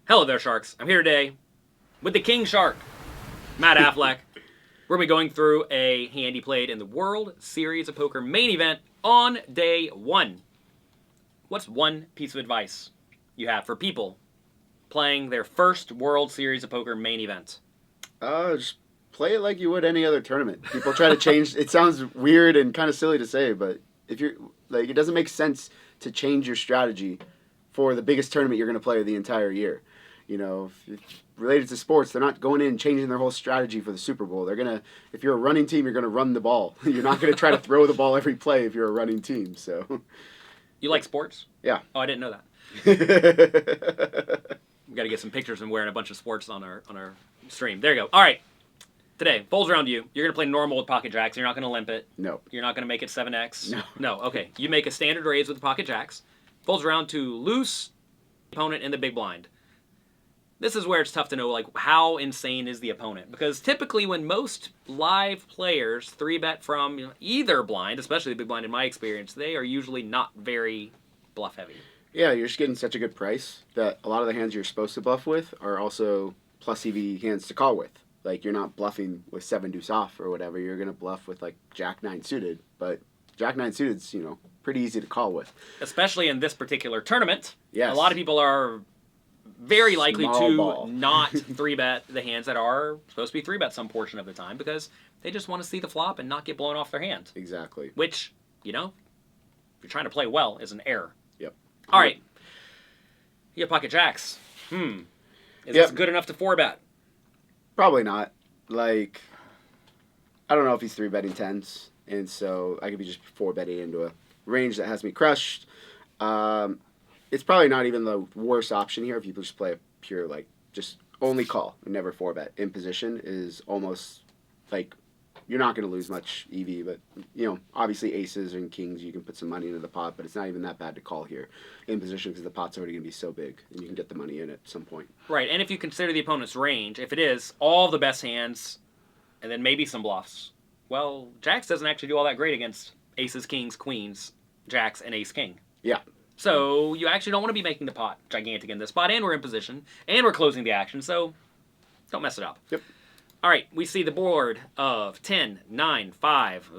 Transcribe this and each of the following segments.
Hello there, Sharks. I'm here today with the King Shark, Matt Affleck. We're going to be going through a hand he played in the World Series of Poker main event on day one. What's one piece of advice you have for people playing their first World Series of Poker main event? Just play it like you would any other tournament. People try to change. It sounds weird and kind of silly to say, but if you're like, it doesn't make sense to change your strategy for the biggest tournament you're going to play the entire year. You know, if related to sports, they're not going in and changing their whole strategy for the Super Bowl. They're gonna, if you're a running team, you're gonna run the ball. You're not gonna try to throw the ball every play if you're a running team. So, You like sports? yeah. Oh, I didn't know that. We got to get some pictures of him wearing a bunch of sports on our stream. There you go. All right. Today, folds around you. You're going to play normal with pocket jacks. You're not going to limp it. No. You're not going to make it 7x. No. No. Okay. You make a standard raise with the pocket jacks. Folds around to loose opponent in the big blind. This is where it's tough to know, like, how insane is the opponent? Because typically when most live players 3-bet from either blind, especially the big blind in my experience, they are usually not very bluff heavy. Yeah, you're just getting such a good price that a lot of the hands you're supposed to bluff with are also plus EV hands to call with. Like, you're not bluffing with 7 deuce off or whatever. You're going to bluff with, like, Jack 9 suited. But Jack 9 suited's, pretty easy to call with. Especially in this particular tournament. Yes. A lot of people are very likely Small to ball. not 3-bet the hands that are supposed to be 3-bet some portion of the time because they just want to see the flop and not get blown off their hand. Exactly. Which, if you're trying to play well, is an error. Yep. All right. You have pocket jacks. Is this good enough to 4-bet? Probably not. Like, I don't know if he's 3-betting 10s, and so I could be just 4-betting into a range that has me crushed. It's probably not even the worst option here if you just play a pure, like, just only call and never 4-bet. In position is almost, like, you're not going to lose much EV, but, obviously aces and kings, you can put some money into the pot, but it's not even that bad to call here in position because the pot's already going to be so big, and you can get the money in at some point. Right, and if you consider the opponent's range, if it is all the best hands and then maybe some bluffs, well, jacks doesn't actually do all that great against aces, kings, queens, jacks, and ace-king. Yeah. So you actually don't want to be making the pot gigantic in this spot, and we're in position, and we're closing the action, so don't mess it up. Yep. All right, we see the board of 10, 9, 5.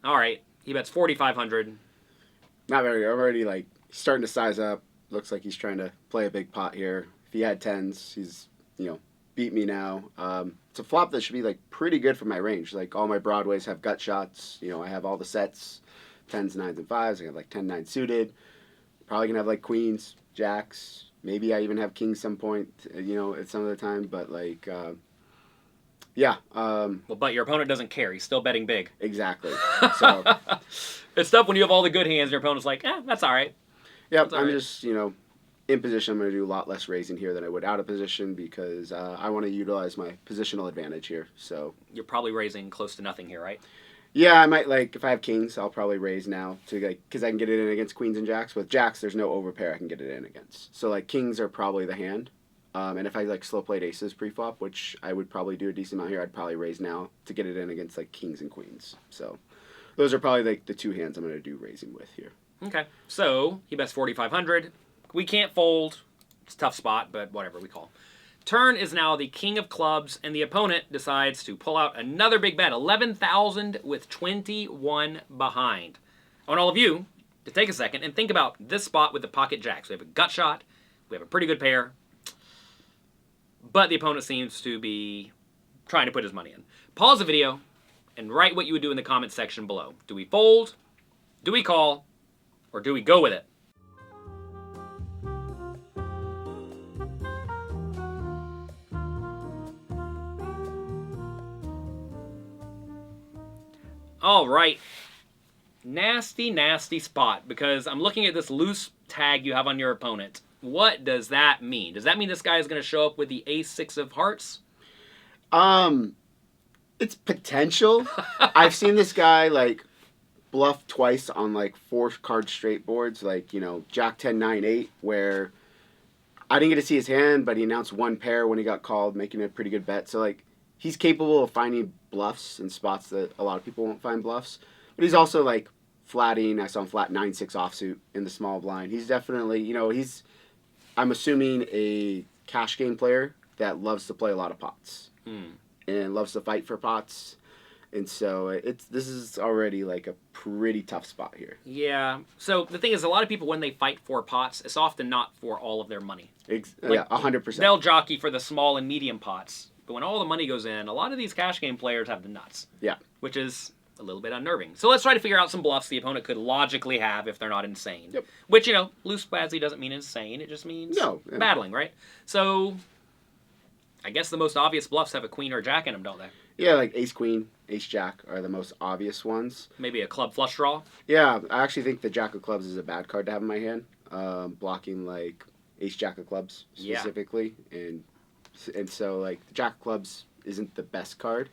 All right, he bets 4,500. Not very. I'm already, like, starting to size up. Looks like he's trying to play a big pot here. If he had 10s, he's, beat me now. It's a flop that should be, like, pretty good for my range. Like, all my Broadways have gut shots. I have all the sets, 10s, 9s, and 5s. I have, like, 10, 9 suited. Probably going to have, like, queens, jacks. Maybe I even have kings some point, at some of the time. But, like, yeah. Well, but your opponent doesn't care. He's still betting big. Exactly. So it's tough when you have all the good hands and your opponent's like, that's all right. Yep, I'm just, in position. I'm going to do a lot less raising here than I would out of position because I want to utilize my positional advantage here. So you're probably raising close to nothing here, right? Yeah, I might, like, if I have kings, I'll probably raise now to, like, because I can get it in against queens and jacks. With jacks, there's no overpair I can get it in against. So, like, kings are probably the hand. And if I, like, slow played aces pre-flop, which I would probably do a decent amount here, I'd probably raise now to get it in against, like, kings and queens. So those are probably, like, the two hands I'm going to do raising with here. Okay. So he bets 4,500. We can't fold. It's a tough spot, but whatever we call. Turn is now the king of clubs, and the opponent decides to pull out another big bet. 11,000 with 21 behind. I want all of you to take a second and think about this spot with the pocket jacks. We have a gut shot. We have a pretty good pair. But the opponent seems to be trying to put his money in. Pause the video and write what you would do in the comments section below. Do we fold? Do we call? Or do we go with it? All right. Nasty, nasty spot because I'm looking at this loose tag you have on your opponent. What does that mean? Does that mean this guy is going to show up with the ace-6 of hearts? It's potential. I've seen this guy, like, bluff twice on, like, 4-card straight boards, like, Jack 10, 9, 8, where I didn't get to see his hand, but he announced one pair when he got called, making a pretty good bet. So, like, he's capable of finding bluffs in spots that a lot of people won't find bluffs. But he's also, like, flatting. I saw him flat 9-6 offsuit in the small blind. He's definitely, I'm assuming a cash game player that loves to play a lot of pots and loves to fight for pots. And so this is already like a pretty tough spot here. Yeah. So the thing is, a lot of people, when they fight for pots, it's often not for all of their money. Yeah, 100%. They'll jockey for the small and medium pots. But when all the money goes in, a lot of these cash game players have the nuts. Yeah. Which is a little bit unnerving. So let's try to figure out some bluffs the opponent could logically have if they're not insane. Yep. Which, loose spazzy doesn't mean insane. It just means battling, right? So I guess the most obvious bluffs have a queen or a jack in them, don't they? Yeah, like ace queen, ace jack are the most obvious ones. Maybe a club flush draw? Yeah, I actually think the jack of clubs is a bad card to have in my hand. Blocking like ace jack of clubs specifically. Yeah. And so like the jack of clubs isn't the best card.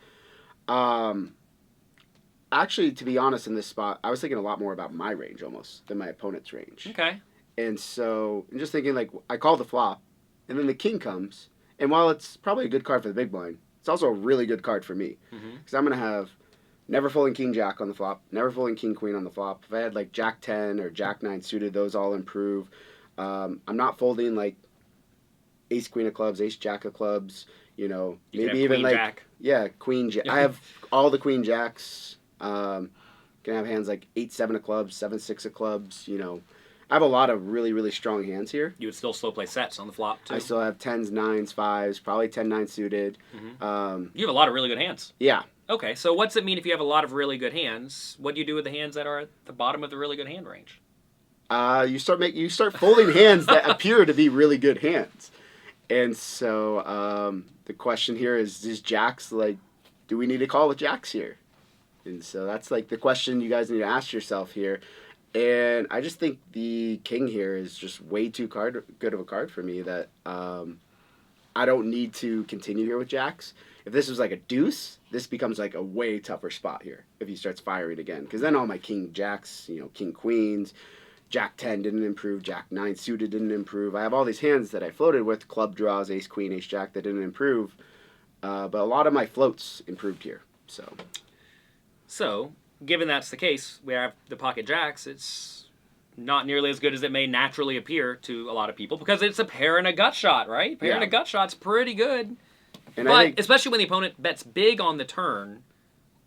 Actually, to be honest, in this spot, I was thinking a lot more about my range almost than my opponent's range. Okay. And so I'm just thinking like I call the flop, and then the king comes, and while it's probably a good card for the big blind, it's also a really good card for me because I'm gonna have never folding king jack on the flop, never folding king queen on the flop. If I had like jack 10 or jack 9 suited, those all improve. I'm not folding like ace queen of clubs, ace jack of clubs. Maybe even like jack. Yeah, queen jack. I have all the queen jacks. Can have hands like 8-7 of clubs, 7-6 of clubs. I have a lot of really, really strong hands here. You would still slow play sets on the flop, too. I still have 10s, 9s, 5s, probably 10-9 suited. You have a lot of really good hands. Yeah. Okay, so what's it mean if you have a lot of really good hands? What do you do with the hands that are at the bottom of the really good hand range? You start folding hands that appear to be really good hands. And so the question here is jacks, like, do we need to call with jacks here? And so that's like the question you guys need to ask yourself here. And I just think the king here is just way too good of a card for me that I don't need to continue here with jacks. If this was like a deuce, this becomes like a way tougher spot here if he starts firing again. Because then all my king jacks, king queens, jack 10 didn't improve, jack 9 suited didn't improve. I have all these hands that I floated with, club draws, ace queen, ace jack, that didn't improve. But a lot of my floats improved here. So, given that's the case, we have the pocket jacks, it's not nearly as good as it may naturally appear to a lot of people because it's a pair and a gut shot, right? Pair and a gut shot's pretty good. But especially when the opponent bets big on the turn,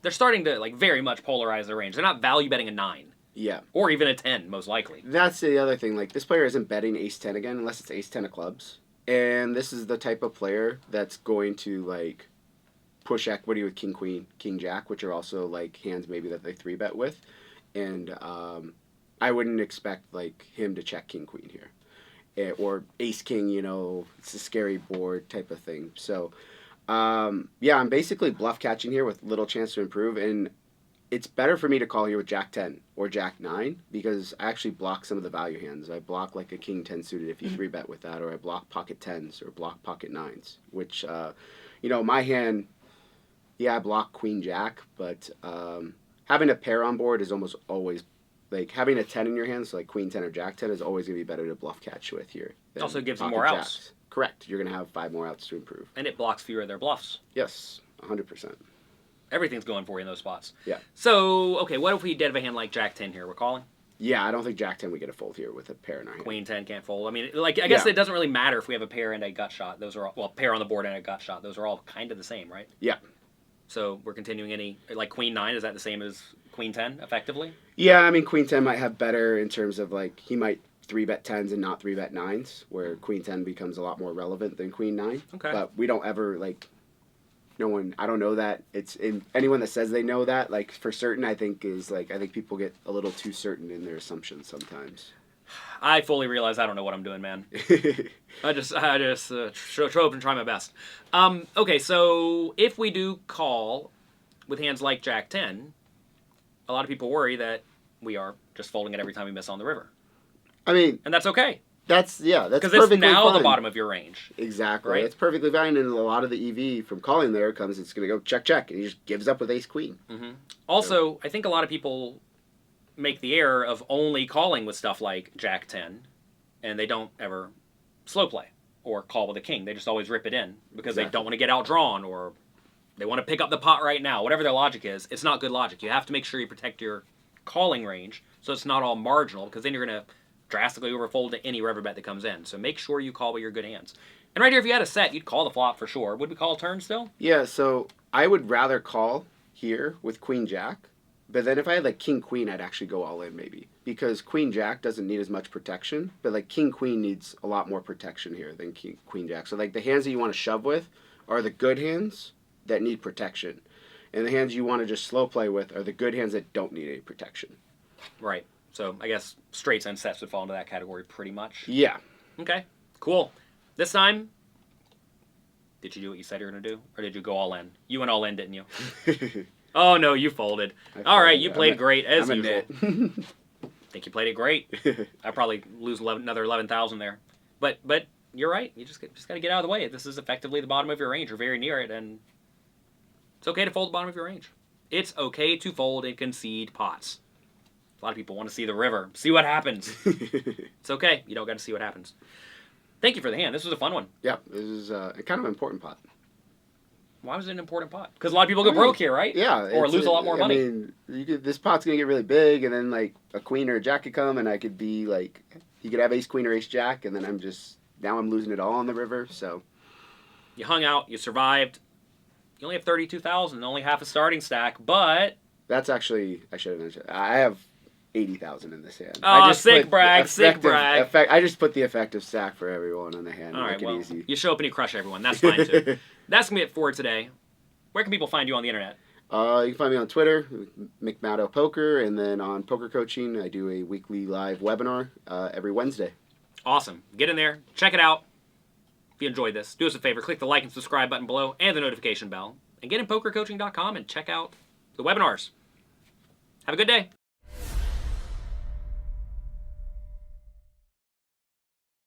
they're starting to like very much polarize their range. They're not value betting a 9. Yeah. Or even a 10, most likely. That's the other thing. Like, this player isn't betting ace 10 again unless it's ace 10 of clubs. And this is the type of player that's going to, like, push equity with king queen, king jack, which are also like hands maybe that they 3-bet with, and I wouldn't expect like him to check king queen here, or ace king. It's a scary board type of thing. So yeah, I'm basically bluff catching here with little chance to improve, and it's better for me to call here with jack 10 or jack 9 because I actually block some of the value hands. I block like a king 10 suited if you 3-bet with that, or I block pocket 10s or block pocket 9s, which my hand. Yeah, I block queen jack, but having a pair on board is almost always, like, having a 10 in your hand, so like queen 10 or jack 10 is always going to be better to bluff catch with here. It also gives them more outs. Jacks. Correct. You're going to have 5 more outs to improve. And it blocks fewer of their bluffs. Yes, 100%. Everything's going for you in those spots. Yeah. So, okay, what if we did have a hand like jack 10 here? We're calling? Yeah, I don't think jack 10 we get a fold here with a pair in our hand. Queen 10 can't fold. I mean, like, I guess it doesn't really matter if we have a pair and a gut shot. Those are all, well, pair on the board and a gut shot. Those are all kind of the same, right? Yeah. So we're continuing like queen 9, is that the same as queen 10, effectively? Yeah, I mean, queen 10 might have better in terms of, like, he might 3-bet 10s and not 3-bet 9s, where queen 10 becomes a lot more relevant than queen 9. Okay. But we don't ever, like, I don't know that. Anyone that says they know that, like, for certain, I think people get a little too certain in their assumptions sometimes. I fully realize I don't know what I'm doing, man. I just show up and try my best. Okay, so if we do call with hands like jack 10, a lot of people worry that we are just folding it every time we miss on the river. I mean... And that's okay. That's perfectly fine. Because it's now the bottom of your range. Exactly. Right? It's perfectly fine, and a lot of the EV from calling there comes, it's going to go check, check, and he just gives up with ace-queen. Mm-hmm. Also, I think a lot of people make the error of only calling with stuff like jack 10, and they don't ever slow play or call with a king. They just always rip it in because they don't want to get outdrawn, or they want to pick up the pot right now. Whatever their logic is, it's not good logic. You have to make sure you protect your calling range so it's not all marginal, because then you're going to drastically overfold to any river bet that comes in. So make sure you call with your good hands. And right here, if you had a set, you'd call the flop for sure. Would we call turn still? Yeah, so I would rather call here with queen jack, but then if I had like king queen, I'd actually go all in maybe, because queen jack doesn't need as much protection, but like king queen needs a lot more protection here than queen jack. So like the hands that you want to shove with are the good hands that need protection, and the hands you want to just slow play with are the good hands that don't need any protection. Right. So I guess straights and sets would fall into that category pretty much. Yeah. Okay. Cool. This time, did you do what you said you were going to do? Or did you go all in? You went all in, didn't you? Oh, no, you folded. All right, you played great, as usual. I think you played it great. I probably lose another 11,000 there. But you're right. You just got to get out of the way. This is effectively the bottom of your range, or very near it, and it's okay to fold the bottom of your range. It's okay to fold and concede pots. A lot of people want to see the river. See what happens. It's okay. You don't got to see what happens. Thank you for the hand. This was a fun one. Yeah, this is kind of an important pot. Why was it an important pot? Because a lot of people go broke here, right? Yeah. Or lose a lot more money. I mean, this pot's going to get really big, and then, like, a queen or a jack could come, and I could be, like, you could have ace queen or ace jack, and then now I'm losing it all on the river, so. You hung out. You survived. You only have 32,000, only half a starting stack, but. That's actually, I should have mentioned. I have 80,000 in this hand. Oh, sick brag. I just put the effective stack for everyone on the hand. All right, make it easy. You show up and you crush everyone. That's fine, too. That's going to be it for today. Where can people find you on the internet? You can find me on Twitter, McMatto Poker, and then on Poker Coaching, I do a weekly live webinar every Wednesday. Awesome. Get in there. Check it out. If you enjoyed this, do us a favor. Click the like and subscribe button below and the notification bell. And get in pokercoaching.com and check out the webinars. Have a good day.